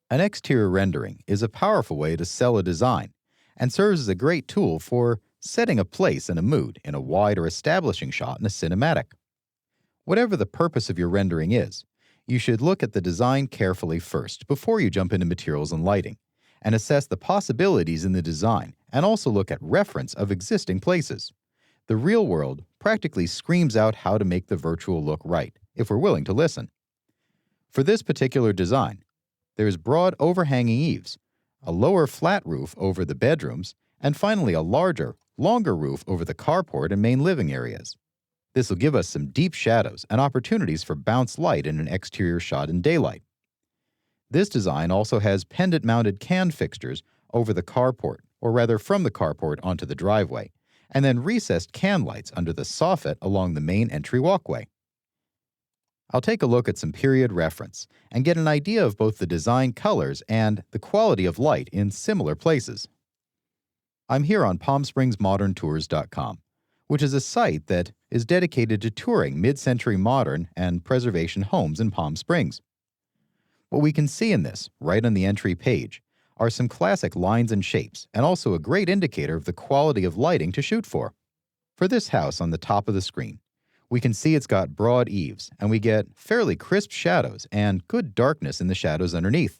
An exterior rendering is a powerful way to sell a design and serves as a great tool for setting a place and a mood in a wide or establishing shot in a cinematic. Whatever the purpose of your rendering is, you should look at the design carefully first before you jump into materials and lighting, and assess the possibilities in the design and also look at reference of existing places. The real world practically screams out how to make the virtual look right, if we're willing to listen. For this particular design, there's broad overhanging eaves, a lower flat roof over the bedrooms, and finally a larger, longer roof over the carport and main living areas. This will give us some deep shadows and opportunities for bounce light in an exterior shot in daylight. This design also has pendant-mounted can fixtures over the carport, or rather from the carport onto the driveway, and then recessed can lights under the soffit along the main entry walkway. I'll take a look at some period reference and get an idea of both the design colors and the quality of light in similar places. I'm here on PalmSpringsModernTours.com, which is a site that is dedicated to touring mid-century modern and preservation homes in Palm Springs. What we can see in this, right on the entry page, are some classic lines and shapes, and also a great indicator of the quality of lighting to shoot for. For this house on the top of the screen, we can see it's got broad eaves, and we get fairly crisp shadows and good darkness in the shadows underneath.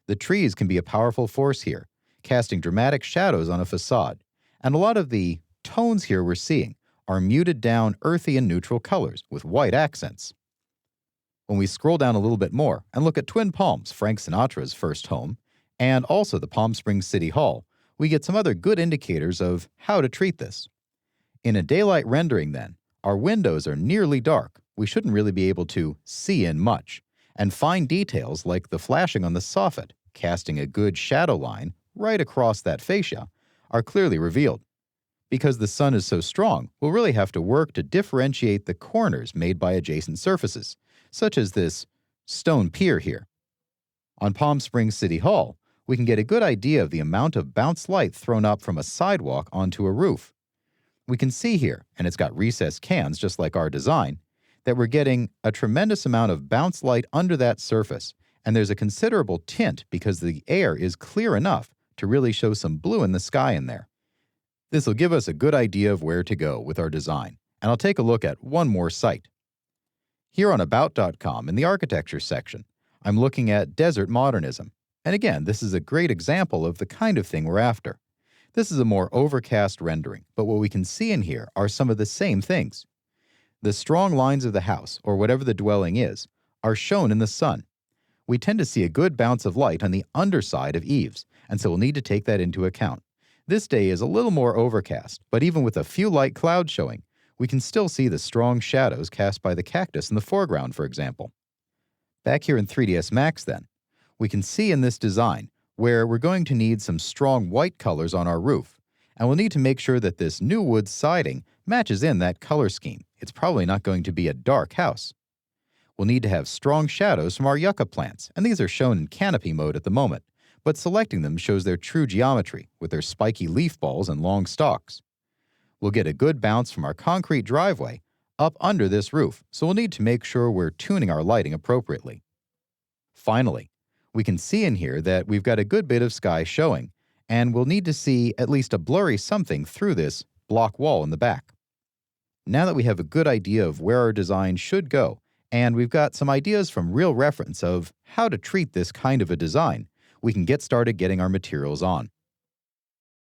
The trees can be a powerful force here, casting dramatic shadows on a facade, and a lot of the tones here we're seeing are muted down earthy and neutral colors with white accents. When we scroll down a little bit more and look at Twin Palms, Frank Sinatra's first home, and also the Palm Springs City Hall, we get some other good indicators of how to treat this. In a daylight rendering then, our windows are nearly dark. We shouldn't really be able to see in much, and fine details like the flashing on the soffit, casting a good shadow line right across that fascia, are clearly revealed. Because the sun is so strong, we'll really have to work to differentiate the corners made by adjacent surfaces, such as this stone pier here. On Palm Springs City Hall, we can get a good idea of the amount of bounce light thrown up from a sidewalk onto a roof. We can see here, and it's got recessed cans just like our design, that we're getting a tremendous amount of bounce light under that surface, and there's a considerable tint because the air is clear enough to really show some blue in the sky in there. This will give us a good idea of where to go with our design, and I'll take a look at one more site. Here on About.com in the architecture section, I'm looking at desert modernism. And again, this is a great example of the kind of thing we're after. This is a more overcast rendering, but what we can see in here are some of the same things. The strong lines of the house, or whatever the dwelling is, are shown in the sun. We tend to see a good bounce of light on the underside of eaves, and so we'll need to take that into account. This day is a little more overcast, but even with a few light clouds showing, we can still see the strong shadows cast by the cactus in the foreground, for example. Back here in 3ds Max, then, we can see in this design where we're going to need some strong white colors on our roof, and we'll need to make sure that this new wood siding matches in that color scheme. It's probably not going to be a dark house. We'll need to have strong shadows from our yucca plants, and these are shown in canopy mode at the moment, but selecting them shows their true geometry with their spiky leaf balls and long stalks. We'll get a good bounce from our concrete driveway up under this roof, so we'll need to make sure we're tuning our lighting appropriately. Finally, we can see in here that we've got a good bit of sky showing, and we'll need to see at least a blurry something through this block wall in the back. Now that we have a good idea of where our design should go, and we've got some ideas from real reference of how to treat this kind of a design, we can get started getting our materials on.